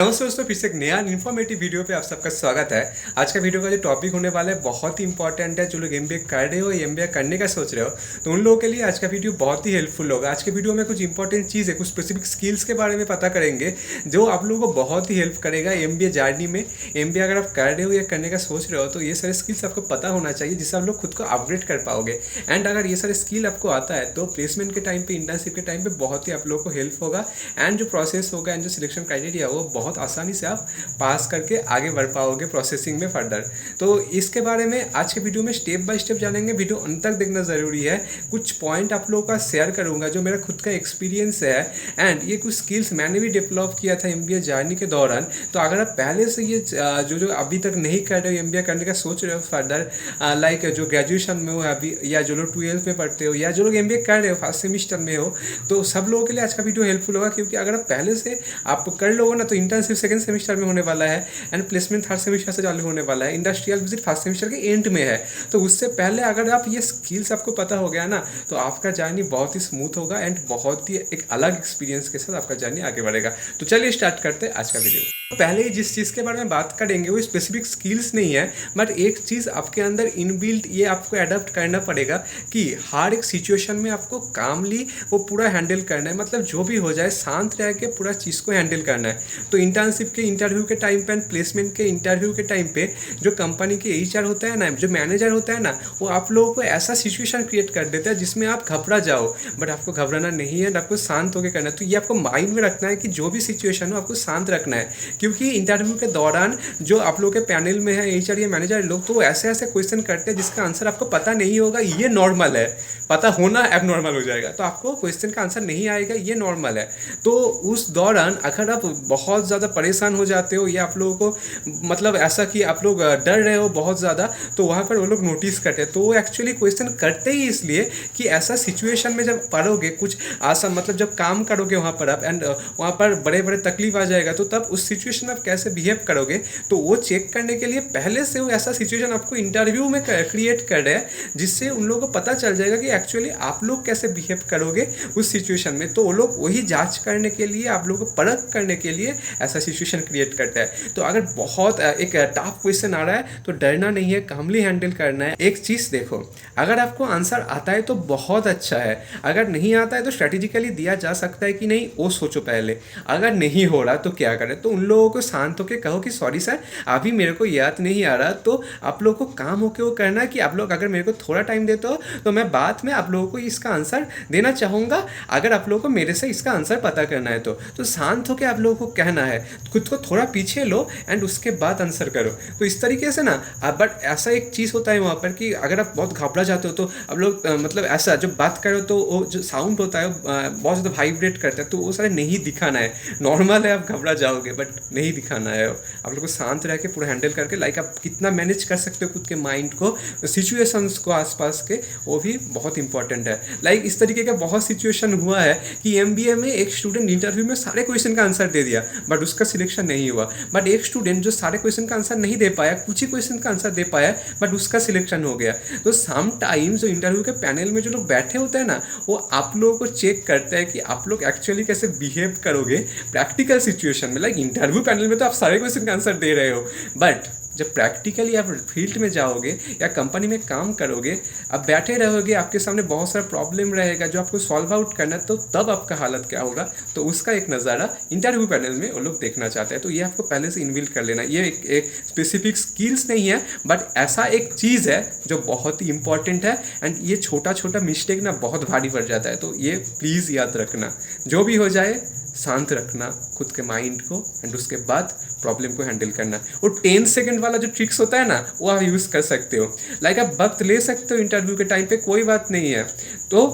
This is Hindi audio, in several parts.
नमस्ते दोस्तों, फिर से एक नया इन्फॉर्मेटिव वीडियो पे आप सबका स्वागत है। आज का वीडियो का जो टॉपिक होने वाला है बहुत ही इंपॉर्टेंट है। जो लोग एमबीए कर रहे हो या एमबीए करने का सोच रहे हो तो उन लोगों के लिए आज का वीडियो बहुत ही हेल्पफुल होगा। आज के वीडियो में कुछ इंपॉर्टेंट चीज़ है, कुछ स्पेसिफिक स्किल्स के बारे में पता करेंगे जो आप लोगों को बहुत ही हेल्प करेगा एमबीए जर्नी में। एमबीए अगर आप कर रहे हो या करने का सोच रहे हो तो ये सारे स्किल्स आपको पता होना चाहिए, जिससे आप लोग खुद को अपग्रेड कर पाओगे। एंड अगर ये सारे स्किल आपको आता है तो प्लेसमेंट के टाइम पे, इंटर्नशिप के टाइम पे बहुत ही आप लोगों को हेल्प होगा। एंड जो प्रोसेस होगा एंड जो सिलेक्शन क्राइटेरिया वो बहुत आसानी से आप पास करके आगे बढ़ पाओगे प्रोसेसिंग में फर्दर। तो इसके बारे में आज के वीडियो में स्टेप बाय स्टेप जानेंगे। वीडियो अंत तक देखना ज़रूरी है। कुछ पॉइंट आप लोगों का शेयर करूंगा जो मेरा खुद का एक्सपीरियंस है एंड ये कुछ स्किल्स मैंने भी डेवलप किया था एमबीए जर्नी के दौरान। तो अगर आप पहले से ये जो अभी तक नहीं कर रहे हो, एमबीए करने का सोच रहे हो फर्दर, लाइक जो ग्रेजुएशन में हो अभी, या जो लोग 12th में पढ़ते हो, या जो लोग एमबीए कर रहे हो फर्स्ट सेमिस्टर में हो, तो सब लोगों के लिए आज का वीडियो हेल्पफुल होगा। क्योंकि अगर आप पहले से आप कर लोगे ना तो इंटर्नशिप सेकंड सेमिस्टर में होने वाला है एंड प्लेसमेंट थर्ड सेमिस्टर से चालू होने वाला है। इंडस्ट्रियल विजिट फर्स्ट सेमिस्टर के एंड में है। तो उससे पहले अगर आप ये स्किल्स आपको पता हो गया ना तो आपका जर्नी बहुत ही स्मूथ होगा एंड बहुत ही एक अलग एक्सपीरियंस के साथ आपका जर्नी आगे बढ़ेगा। तो चलिए स्टार्ट करते हैं आज का वीडियो। पहले ही जिस चीज़ के बारे में बात करेंगे वो स्पेसिफिक स्किल्स नहीं है, बट एक चीज़ आपके अंदर इनबिल्ट ये आपको अडॉप्ट करना पड़ेगा कि हर एक सिचुएशन में आपको कामली वो पूरा हैंडल करना है। मतलब जो भी हो जाए शांत रह के पूरा चीज़ को हैंडल करना है। तो इंटर्नशिप के इंटरव्यू के टाइम पे, प्लेसमेंट के इंटरव्यू के टाइम पे जो कंपनी के एचआर होता है ना, जो मैनेजर होता है ना, वो आप लोगों को ऐसा सिचुएशन क्रिएट कर देता है जिसमें आप घबरा जाओ। बट आपको घबराना नहीं है, आपको शांत होकर करना है। तो ये आपको माइंड में रखना है कि जो भी सिचुएशन हो आपको शांत रखना है। क्योंकि इंटरव्यू के दौरान जो आप लोग के पैनल में है एचआर या मैनेजर लोग, तो ऐसे ऐसे क्वेश्चन करते हैं जिसका आंसर आपको पता नहीं होगा। ये नॉर्मल है, पता होना एबनॉर्मल हो जाएगा। तो आपको क्वेश्चन का आंसर नहीं आएगा, ये नॉर्मल है। तो उस दौरान अगर आप बहुत ज़्यादा परेशान हो जाते हो या आप लोगों को मतलब ऐसा कि आप लोग डर रहे हो बहुत ज़्यादा, तो वहाँ पर वो लोग नोटिस करते हैं। तो वो एक्चुअली क्वेश्चन करते ही इसलिए कि ऐसा सिचुएशन में जब पढ़ोगे कुछ आसान, मतलब जब काम करोगे वहाँ पर आप एंड वहाँ पर बड़े बड़े तकलीफ आ जाएगा, तो तब उस सिचुएशन में आप कैसे बिहेव करोगे, तो वो चेक करने के लिए पहले से वो ऐसा सिचुएशन आपको इंटरव्यू में क्रिएट कर रहे हैं, जिससे उन लोगों को पता चल जाएगा कि एक्चुअली आप लोग कैसे बिहेव करोगे उस सिचुएशन में। तो वो लोग वही जांच करने के लिए, आप लोगों को परख करने के लिए ऐसा सिचुएशन क्रिएट करता है। तो अगर बहुत एक टफ क्वेश्चन आ रहा है तो डरना नहीं है, कामली हैंडल करना है। एक चीज़ देखो, अगर आपको आंसर आता है तो बहुत अच्छा है, अगर नहीं आता है तो स्ट्रेटेजिकली दिया जा सकता है कि नहीं, वो सोचो पहले। अगर नहीं हो रहा तो क्या करें, तो उन लोगों को शांत होकर कहो कि सॉरी सर, अभी मेरे को याद नहीं आ रहा। तो आप लोगों को काम होके वो करना है कि आप लोग अगर मेरे को थोड़ा टाइम देते हो तो मैं बाद में आप लोगों को इसका आंसर देना चाहूँगा, अगर आप लोगों को मेरे से इसका आंसर पता करना है तो शांत होकर आप लोगों को कहना है, खुद को थोड़ा पीछे लो एंड उसके बाद आंसर करो। तो इस तरीके से ना बट ऐसा एक चीज़ होता है वहाँ पर कि अगर आप बहुत घबरा जाते हो तो आप लोग मतलब ऐसा जब बात करो तो वो जो साउंड होता है बहुत ज़्यादा वाइब्रेट करता है, तो वो सारे नहीं दिखाना है। नॉर्मल है, आप घबरा जाओगे बट नहीं दिखाना है। आप लोग को शांत रह के पूरा हैंडल करके, लाइक आप कितना मैनेज कर सकते हो खुद के माइंड को, सिचुएशंस को आसपास के, वो भी बहुत इंपॉर्टेंट है। लाइक इस तरीके का बहुत सिचुएशन हुआ है कि एमबीए में एक स्टूडेंट इंटरव्यू में सारे क्वेश्चन का आंसर दे दिया बट उसका सिलेक्शन नहीं हुआ। बट एक स्टूडेंट जो सारे क्वेश्चन का आंसर नहीं दे पाया, कुछ ही क्वेश्चन का आंसर दे पाया, बट उसका सिलेक्शन हो गया। तो सम टाइम्स जो इंटरव्यू के पैनल में जो लोग बैठे होते हैं ना, वो आप लोगों को चेक करते हैं कि आप लोग एक्चुअली कैसे बिहेव करोगे प्रैक्टिकल सिचुएशन में। लाइक इंटरव्यू पैनल में तो आप सारे क्वेश्चन का आंसर दे रहे हो, बट जब प्रैक्टिकली आप फील्ड में जाओगे या कंपनी में काम करोगे, आप बैठे रहोगे, आपके सामने बहुत सारा प्रॉब्लम रहेगा जो आपको सॉल्व आउट करना है, तो तब आपका हालत क्या होगा, तो उसका एक नज़ारा इंटरव्यू पैनल में वो लोग देखना चाहते हैं। तो ये आपको पहले से इनबिल्ट कर लेना। ये एक स्पेसिफिक स्किल्स नहीं है, बट ऐसा एक चीज़ है जो बहुत ही इंपॉर्टेंट है एंड ये छोटा छोटा मिस्टेक ना बहुत भारी पड़ जाता है। तो ये प्लीज़ याद रखना, जो भी हो जाए शांत रखना खुद के माइंड को एंड उसके बाद प्रॉब्लम को हैंडल करना। वो 10 सेकंड वाला जो ट्रिक्स होता है ना, वो आप यूज़ कर सकते हो। लाइक आप वक्त ले सकते हो इंटरव्यू के टाइम पे, कोई बात नहीं है। तो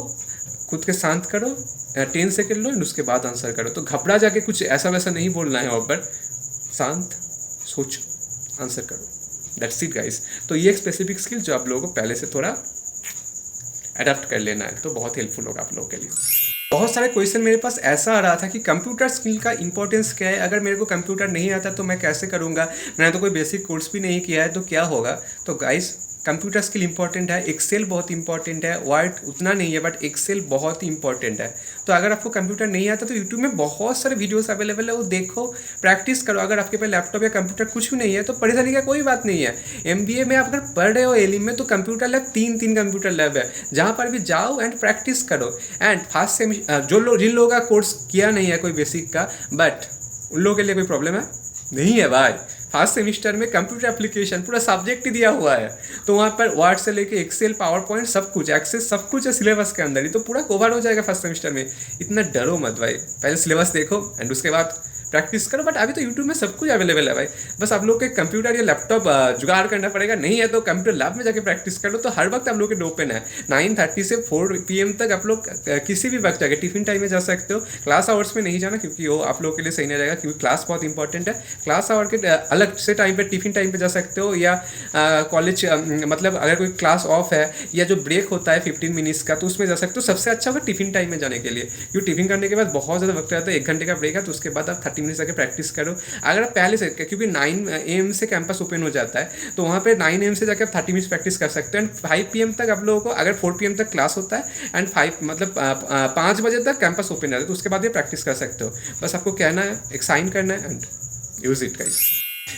खुद के शांत करो, 10 सेकंड लो एंड उसके बाद आंसर करो। तो घबरा जाके कुछ ऐसा वैसा नहीं बोलना है, और शांत सोचो, आंसर करो। That's it guys. तो ये एक स्पेसिफिक स्किल जो आप लोगों को पहले से थोड़ा अडॉप्ट कर लेना है, तो बहुत हेल्पफुल होगा आप लोगों के लिए। बहुत सारे क्वेश्चन मेरे पास ऐसा आ रहा था कि कंप्यूटर स्किल का इंपॉर्टेंस क्या है, अगर मेरे को कंप्यूटर नहीं आता तो मैं कैसे करूँगा, मैंने तो कोई बेसिक कोर्स भी नहीं किया है तो क्या होगा। तो गाइस कंप्यूटर स्किल इंपॉर्टेंट है, एक्सेल बहुत इंपॉर्टेंट है, वर्ड उतना नहीं है बट एक्सेल बहुत ही इंपॉर्टेंट है। तो अगर आपको कंप्यूटर नहीं आता तो यूट्यूब में बहुत सारे वीडियोस अवेलेबल है, वो देखो, प्रैक्टिस करो। अगर आपके पास लैपटॉप या कंप्यूटर कुछ भी नहीं है तो परेशानी का कोई बात नहीं है। एमबीए में आप अगर पढ़ रहे हो एलिम में तो कंप्यूटर लैब तीन कंप्यूटर लैब है, जहाँ पर भी जाओ एंड प्रैक्टिस करो। एंड फर्स्ट सेमेस्टर जिन लोगों का कोर्स किया नहीं है कोई बेसिक का, बट उन लोगों के लिए कोई प्रॉब्लम है नहीं है भाई। फर्स्ट सेमेस्टर में कंप्यूटर एप्लीकेशन पूरा सब्जेक्ट ही दिया हुआ है, तो वहाँ पर वर्ड से लेके एक्सेल, पावर पॉइंट, सब कुछ एक्सेस सब कुछ है सिलेबस के अंदर ही, तो पूरा कवर हो जाएगा फर्स्ट सेमेस्टर में। इतना डरो मत भाई, पहले सिलेबस देखो एंड उसके बाद प्रैक्टिस करो। बट अभी तो यूट्यूब में सब कुछ अवेलेबल है भाई, बस आप लोग के कंप्यूटर या लैपटॉप जुगाड़ करना पड़ेगा। नहीं है तो कंप्यूटर लैब में जाके प्रैक्टिस कर लो। तो हर वक्त आप लोग के ओपन है, 9:30 से 4 PM तक आप लोग किसी भी वक्त जाके टिफिन टाइम में जा सकते हो। क्लास आवर्स में नहीं जाना क्योंकि वो आप लोग के लिए सही नहीं रहेगा, क्योंकि क्लास बहुत इंपॉर्टेंट है। क्लास आवर के अलग से टाइम पे टिफिन टाइम पे जा सकते हो, या कॉलेज मतलब अगर कोई क्लास ऑफ है या जो ब्रेक होता है 15 मिनट्स का तो उसमें जा सकते हो। सबसे अच्छा होगा टिफिन टाइम में जाने के लिए, क्योंकि टिफिन करने के बाद बहुत ज़्यादा वक्त रहता है, 1 घंटे का ब्रेक है, तो उसके बाद आप 30 मिनट्स जाके प्रैक्टिस करो। अगर आप पहले से, क्योंकि 9 AM से कैंपस ओपन हो जाता है, तो वहाँ पे 9 AM से जाकर आप 30 मिनट्स प्रैक्टिस कर सकते हैं। एंड 5 PM तक आप लोगों को, अगर 4 PM तक क्लास होता है एंड 5 बजे तक कैंपस ओपन रहता है, तो उसके बाद ये प्रैक्टिस कर सकते हो। बस आपको कहना है, एक साइन करना है and use it guys.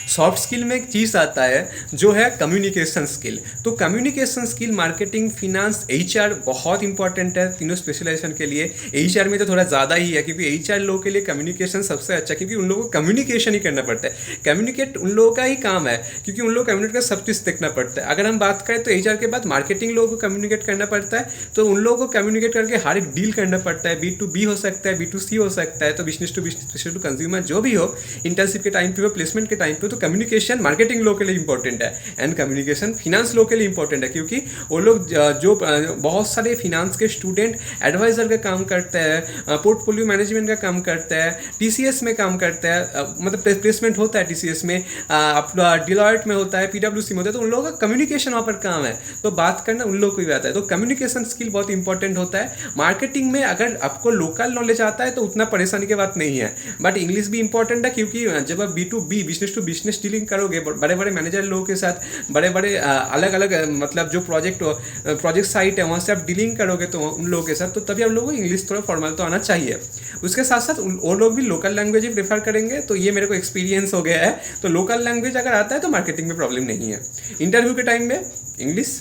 Soft skill में एक चीज़ आता है जो है कम्युनिकेशन स्किल। तो communication skill, marketing, finance, HR बहुत इंपॉर्टेंट है तीनों स्पेशलाइजेशन के लिए। HR में तो थोड़ा ज़्यादा ही है, क्योंकि HR लोगों के लिए कम्युनिकेशन सबसे अच्छा, क्योंकि उन लोगों को कम्युनिकेशन ही करना पड़ता है। कम्युनिकेट उन लोगों का ही काम है, क्योंकि उन लोगों को कम्युनिकेट का सब चीज़ देखना पड़ता है। अगर हम बात करें तो HR के बाद मार्केटिंग लोगों को कम्युनिकेट करना पड़ता है, तो उन लोगों को कम्युनिकेट करके हर एक डील करना पड़ता है। B2B हो सकता है, B2C हो सकता है, तो business to business, business to consumer, जो भी हो, इंटर्नशिप के टाइम पे हो, प्लेसमेंट के टाइम पे, तो कम्युनिकेशन मार्केटिंग लोग के लिए इंपॉर्टेंट है। एंड कम्युनिकेशन फिनांस लोग के लिए इंपॉर्टेंट है, क्योंकि वो लोग जो बहुत सारे फिनांस के स्टूडेंट एडवाइजर का काम करते हैं, पोर्टफोलियो मैनेजमेंट का काम करते हैं, TCS में काम करते हैं, मतलब प्लेसमेंट होता है TCS में, अपना डिलॉयट में होता है, PwC में होता है, तो उन लोगों का कम्युनिकेशन वहाँ पर काम है, तो बात करना उन लोग को ही आता है। तो कम्युनिकेशन स्किल बहुत इंपॉर्टेंट होता है। मार्केटिंग में अगर आपको लोकल नॉलेज आता है तो उतना परेशानी की बात नहीं है, बट इंग्लिश भी इंपॉर्टेंट है, क्योंकि जब आप B2B, business to business dealing करोगे बड़े बड़े मैनेजर लोगों के साथ, बड़े बड़े अलग अलग मतलब जो प्रोजेक्ट साइट है वहाँ से आप डीलिंग करोगे तो उन लोगों के साथ, तो तभी आप लोगों को इंग्लिश थोड़ा फॉर्मल तो आना चाहिए। उसके साथ साथ वो लोग भी लोकल लैंग्वेज ही प्रेफर करेंगे, तो ये मेरे को एक्सपीरियंस हो गया है। तो लोकल लैंग्वेज अगर आता है तो मार्केटिंग में प्रॉब्लम नहीं है। इंटरव्यू के टाइम में इंग्लिश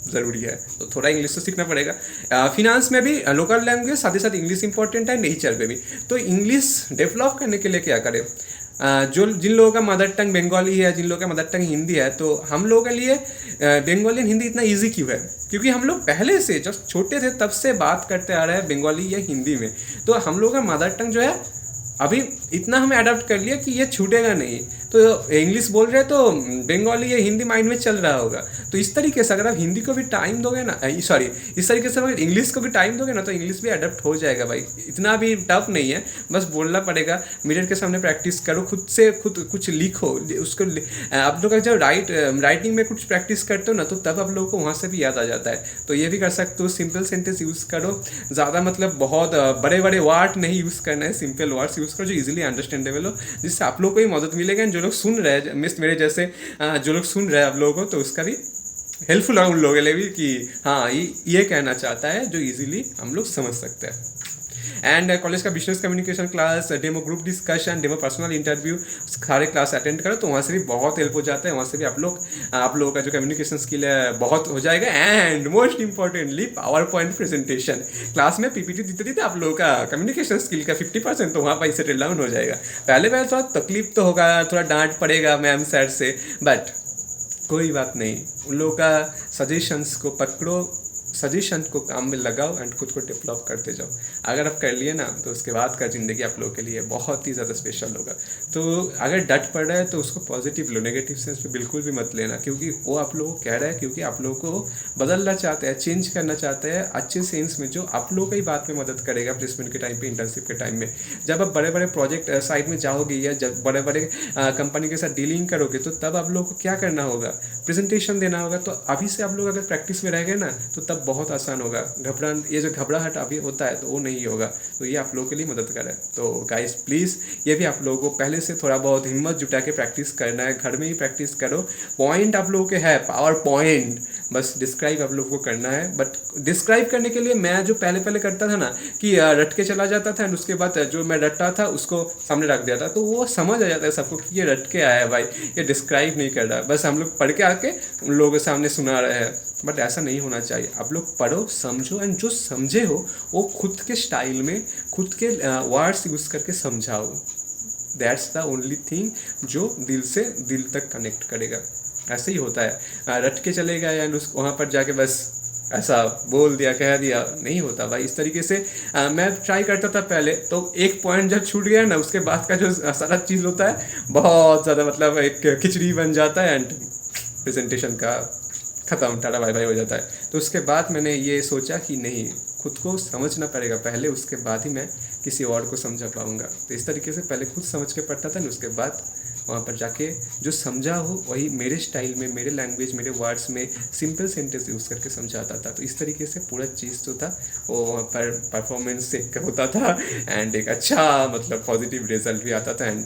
ज़रूरी है, तो थोड़ा इंग्लिश तो सीखना पड़ेगा। फिनांस में भी लोकल लैंग्वेज, साथ ही साथ इंग्लिश इंपॉर्टेंट है। नेचर में भी, तो इंग्लिश डेवलप करने के लिए क्या करें, जिन लोगों का मदर टंग बंगाली है, जिन लोगों का मदर टंग हिंदी है, तो हम लोगों के लिए बंगाली हिंदी इतना इजी क्यों है, क्योंकि हम लोग पहले से जब छोटे थे तब से बात करते आ रहे हैं बंगाली या हिंदी में, तो हम लोग का मदर टंग जो है अभी इतना हमें अडॉप्ट कर लिया कि ये छूटेगा नहीं। तो इंग्लिश बोल रहे तो बंगाली या हिंदी माइंड में चल रहा होगा। तो इस तरीके से अगर आप हिंदी को भी टाइम दोगे ना, सॉरी, इस तरीके से अगर इंग्लिश को भी टाइम दोगे ना, तो इंग्लिश भी अडॉप्ट हो जाएगा भाई। इतना भी टफ नहीं है, बस बोलना पड़ेगा, मिरर के सामने प्रैक्टिस करो, खुद से खुद कुछ लिखो, उसको आप लोग जब राइटिंग में कुछ प्रैक्टिस करते हो ना, तो तब आप लोगों को वहाँ से भी याद आ जाता है। तो ये भी कर सकते हो, सिंपल सेंटेंस यूज़ करो, ज़्यादा मतलब बहुत बड़े बड़े वर्ड नहीं यूज़ करना है, सिंपल वर्ड्स यूज़ करो जो इजीली अंडरस्टैंडेबल हो, जिससे आप लोग को ही मदद मिलेगा। जो लोग सुन रहे हैं, मेरे जैसे जो लोग सुन रहे हैं आप लोगों को, तो उसका भी हेल्पफुल है उन लोगों के लिए भी कि हाँ ये कहना चाहता है, जो इजीली हम लोग समझ सकते हैं। एंड कॉलेज का business communication class, demo group discussion, demo personal interview, सारे क्लास अटेंड करो, तो वहाँ से भी बहुत हेल्प हो जाता है। वहाँ से भी आप लोगों का जो कम्युनिकेशन स्किल है बहुत हो जाएगा। And most importantly power point presentation, class में PPT देते आप लोगों का कम्युनिकेशन स्किल का 50% तो वहाँ पर सेटल डाउन हो जाएगा। पहले थोड़ा तकलीफ तो होगा, थोड़ा डांट पड़ेगा मैम सर से, बट कोई बात नहीं, उन लोगों का सजेशंस को पकड़ो, सजेशन को काम में लगाओ एंड खुद को डेवलप करते जाओ। अगर आप कर लिए ना, तो उसके बाद का ज़िंदगी आप लोगों के लिए बहुत ही ज़्यादा स्पेशल होगा। तो अगर डट पड़ रहा है तो उसको पॉजिटिव लो, नेगेटिव सेंस में बिल्कुल भी मत लेना, क्योंकि वो आप लोगों को कह रहा है, क्योंकि आप लोगों को बदलना चाहते हैं, चेंज करना चाहते हैं अच्छे सेंस में, जो आप लोगों की बात में मदद करेगा प्लेसमेंट के टाइम पे, इंटर्नशिप के टाइम में। जब आप बड़े बड़े प्रोजेक्ट साइट में जाओगे या जब बड़े बड़े कंपनी के साथ डीलिंग करोगे, तो तब आप लोगों को क्या करना होगा, प्रेजेंटेशन देना होगा। तो अभी से आप लोग अगर प्रैक्टिस में रहेंगे ना, तो तब बहुत आसान होगा। ये जो घबराहट अभी होता है तो वो नहीं होगा, तो ये आप लोगों के लिए मदद करे। तो गाइस प्लीज़ ये भी आप लोगों को पहले से थोड़ा बहुत हिम्मत जुटा के प्रैक्टिस करना है, घर में ही प्रैक्टिस करो। पॉइंट आप लोगों के है, पावर पॉइंट, बस डिस्क्राइब आप लोगों को करना है। बट डिस्क्राइब करने के लिए मैं जो पहले पहले करता था ना कि रट के चला जाता था, एंड उसके बाद जो मैं रटा था उसको सामने रख दिया था, तो वो समझ आ जाता है सबको कि ये रट के आया है भाई, ये डिस्क्राइब नहीं कर रहा है, बस हम लोग पढ़ के आके उन लोगों के सामने सुना रहे हैं। बट ऐसा नहीं होना चाहिए। आप लोग पढ़ो, समझो, एंड जो समझे हो वो खुद के स्टाइल में खुद के वर्ड्स यूज़ करके समझाओ। दैट्स द ओनली थिंग जो दिल से दिल तक कनेक्ट करेगा। ऐसे ही होता है, रट के चलेगा या वहाँ पर जाके बस ऐसा बोल दिया कह दिया, नहीं होता भाई इस तरीके से। मैं ट्राई करता था पहले, तो एक पॉइंट जब छूट गया ना, उसके बाद का जो सारा चीज़ होता है बहुत ज़्यादा मतलब एक खिचड़ी बन जाता है, एंड प्रेजेंटेशन का ख़त्म, टाटा बाय बाय हो जाता है। तो उसके बाद मैंने ये सोचा कि नहीं, खुद को समझना पड़ेगा पहले, उसके बाद ही मैं किसी और को समझा पाऊँगा। तो इस तरीके से पहले खुद समझ के पढ़ता था, उसके बाद वहाँ पर जाके जो समझा हो वही मेरे स्टाइल में, मेरे लैंग्वेज, मेरे वर्ड्स में सिंपल सेंटेंस यूज़ करके समझाता था। तो इस तरीके से पूरा चीज़ जो था वो वहाँ पर परफॉर्मेंस एक होता था, एंड एक अच्छा मतलब पॉजिटिव रिजल्ट भी आता था। एंड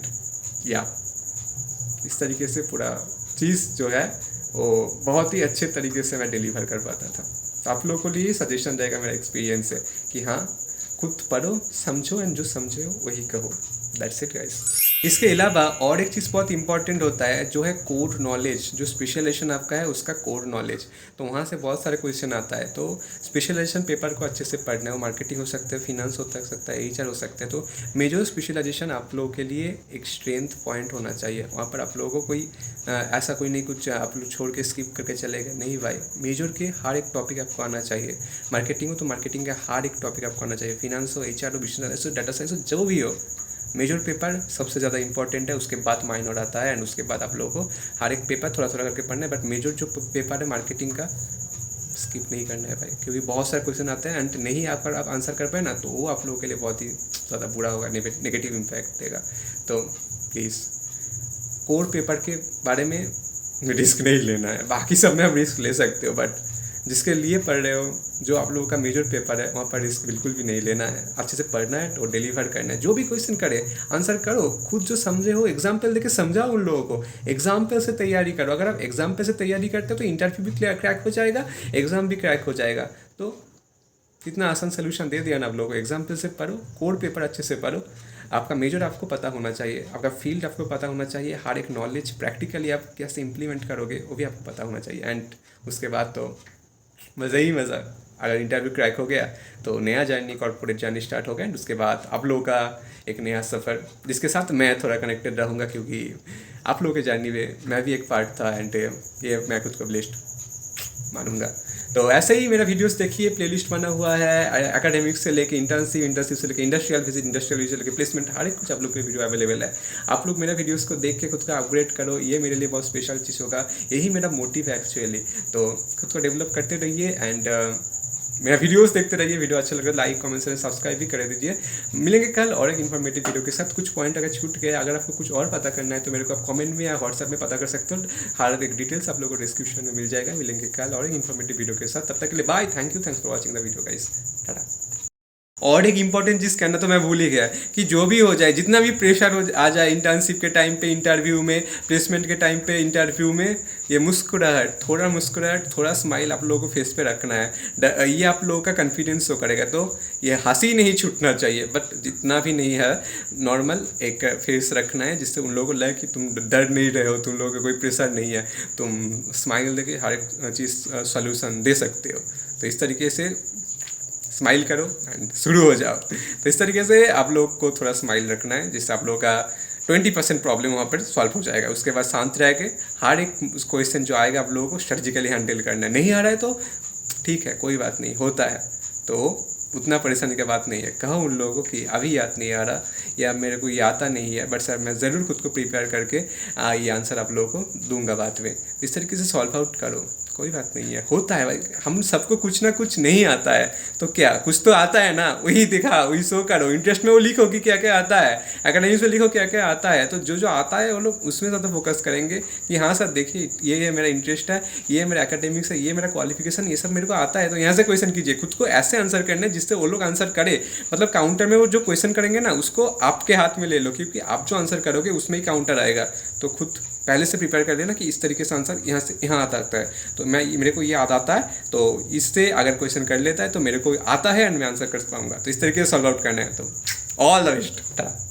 या इस तरीके से पूरा चीज़ जो है वो बहुत ही अच्छे तरीके से मैं डिलीवर कर पाता था। तो आप लोगों को लिए सजेशन रहेगा मेरा एक्सपीरियंस से कि हाँ, खुद पढ़ो, समझो, एंड जो समझे हो वही कहो। That's it guys. इसके अलावा और एक चीज़ बहुत इंपॉर्टेंट होता है जो है कोड नॉलेज। जो स्पेशलाइजेशन आपका है उसका कोड नॉलेज, तो वहाँ से बहुत सारे क्वेश्चन आता है। तो स्पेशलाइजेशन पेपर को अच्छे से पढ़ना है। वो मार्केटिंग हो सकता है, फिनेंस हो सकता है, HR हो सकता है। तो मेजर स्पेशलाइजेशन आप लोगों के लिए एक स्ट्रेंथ पॉइंट होना चाहिए। वहाँ पर आप लोगों को कोई ऐसा कोई नहीं कुछ आप लोग छोड़ के स्किप करके चलेगा नहीं भाई। मेजर के हर एक टॉपिक आपको आना चाहिए। मार्केटिंग हो तो मार्केटिंग का हर एक टॉपिक आपको आना चाहिए। फिनेंस हो, HR हो, बिजनेस हो, डाटा साइंस हो, जो भी हो, मेजर पेपर सबसे ज़्यादा इंपॉर्टेंट है। उसके बाद माइनर आता है, एंड उसके बाद आप लोगों को हर एक पेपर थोड़ा थोड़ा करके पढ़ना है। बट मेजर जो पेपर है मार्केटिंग का, स्किप नहीं करना है भाई, क्योंकि बहुत सारे क्वेश्चन आते हैं, एंड नहीं आप आंसर कर पाए ना तो वो आप लोगों के लिए बहुत ही ज़्यादा बुरा होगा, नेगेटिव इम्पैक्ट देगा। तो प्लीज़ कोर पेपर के बारे में रिस्क नहीं लेना है। बाकी सब में आप रिस्क ले सकते हो, बट जिसके लिए पढ़ रहे हो, जो आप लोगों का मेजर पेपर है, वहाँ पर रिस्क बिल्कुल भी नहीं लेना है। अच्छे से पढ़ना है और डिलीवर करना है। जो भी क्वेश्चन करे आंसर करो, खुद जो समझे हो एग्जाम्पल देके समझाओ उन लोगों को। एग्जाम्पल से तैयारी करो। अगर आप एग्जाम्पल से तैयारी करते हो तो इंटरव्यू भी क्रैक हो जाएगा, एग्जाम भी क्रैक हो जाएगा। तो इतना आसान सोल्यूशन दे दिया ना आप लोगों को। एग्जाम्पल से पढ़ो, कोर पेपर अच्छे से पढ़ो। आपका मेजर आपको पता होना चाहिए, आपका फील्ड आपको पता होना चाहिए, हर एक नॉलेज प्रैक्टिकली आप कैसे इंप्लीमेंट करोगे वो भी आपको पता होना चाहिए। एंड उसके बाद तो मज़ा ही मज़ा। अगर इंटरव्यू क्रैक हो गया तो नया जर्नी, कॉर्पोरेट जर्नी स्टार्ट हो गया। एंड उसके बाद आप लोगों का एक नया सफ़र, जिसके साथ मैं थोड़ा कनेक्टेड रहूँगा, क्योंकि आप लोगों के जर्नी में मैं भी एक पार्ट था। एंड ये मैं खुद को ब्लेस्ड मानूंगा। तो ऐसे ही मेरा वीडियोस देखिए, प्लेलिस्ट बना हुआ है एकेडमिक्स से लेके इंटर्नशिप से लेके इंडस्ट्रियल विजिट, इंडस्ट्रियल विजिट लेके प्लेसमेंट, हर एक कुछ आप लोग के वीडियो अवेलेबल है। आप लोग मेरा वीडियोस को देख के खुद का अपग्रेड करो, ये मेरे लिए बहुत स्पेशल चीज़ होगा। यही मेरा मोटिव है एक्चुअली। तो खुद को डेवलप करते रहिए, एंड मेरा वीडियोस देखते रहिए। वीडियो अच्छा लगे लाइक, कमेंट, शेयर, सब्सक्राइब भी कर दीजिए। मिलेंगे कल और एक इन्फॉर्मेटिव वीडियो के साथ। कुछ पॉइंट अगर छूट गए, अगर आपको कुछ और पता करना है तो मेरे को आप कमेंट में या व्हाट्सएप में पता कर सकते हो। हर एक डिटेल्स आप लोगों को डिस्क्रिप्शन में मिल जाएगा। मिलेंगे कल और एक इन्फॉर्मेटिव वीडियो के साथ। तब तक के लिए bye, thank you, thanks for watching the video guys, tata. और एक इंपॉर्टेंट चीज़ कहना तो मैं भूल ही गया कि जो भी हो जाए, जितना भी प्रेशर हो आ जाए इंटर्नशिप के टाइम पे, इंटरव्यू में, प्लेसमेंट के टाइम पे, इंटरव्यू में, ये मुस्कुराहट, थोड़ा स्माइल आप लोगों को फेस पे रखना है। ये आप लोगों का कॉन्फिडेंस शो करेगा। तो ये हंसी नहीं छूटना चाहिए, बट जितना भी नहीं है नॉर्मल एक फेस रखना है, जिससे उन लोगों को लगे कि तुम डर नहीं रहे हो, तुम लोगों का कोई प्रेशर नहीं है, तुम स्माइल देके हर एक चीज़ सोल्यूशन दे सकते हो। तो इस तरीके से स्माइल करो एंड शुरू हो जाओ। तो इस तरीके से आप लोग को थोड़ा स्माइल रखना है, जिससे आप लोगों का 20% प्रॉब्लम वहाँ पर सॉल्व हो जाएगा। उसके बाद शांत रह के हर एक क्वेश्चन जो आएगा आप लोगों को स्ट्रेटेजिकली हैंडल करना है। नहीं आ रहा है तो ठीक है, कोई बात नहीं, होता है। तो उतना परेशानी की बात नहीं है। कहो उन लोगों को कि अभी याद नहीं आ रहा या मेरे को ये आता नहीं है, बट सर मैं ज़रूर खुद को प्रिपेयर करके ये आंसर आप लोगों को दूंगा बाद में। इस तरीके से सॉल्व आउट करो। कोई बात नहीं है, होता है भाई, हम सबको कुछ ना कुछ नहीं आता है, तो क्या कुछ तो आता है ना, वही दिखा, वही शो करो, इंटरेस्ट में वो लिखो कि क्या क्या आता है, एकेडमिक्स में लिखो क्या क्या आता है, तो जो जो आता है वो लोग उसमें ज़्यादा फोकस करेंगे कि हाँ सर देखिए ये मेरा इंटरेस्ट है, ये मेरा एकेडमिक्स है, ये मेरा क्वालिफिकेशन, ये सब मेरे को आता है, तो यहाँ से क्वेश्चन कीजिए, खुद को ऐसे आंसर करने जिससे वो लोग आंसर करे, मतलब काउंटर में वो जो क्वेश्चन करेंगे ना उसको आपके हाथ में ले लो, क्योंकि आप जो आंसर करोगे उसमें ही काउंटर आएगा, तो खुद पहले से प्रिपेयर कर लेना कि इस तरीके से आंसर यहाँ से यहाँ आता है, तो मेरे को ये याद आता है, तो इससे अगर क्वेश्चन कर लेता है तो मेरे को आता है एंड मैं आंसर कर पाऊंगा, तो इस तरीके से सॉल्व आउट करना है, तो ऑल द बेस्ट।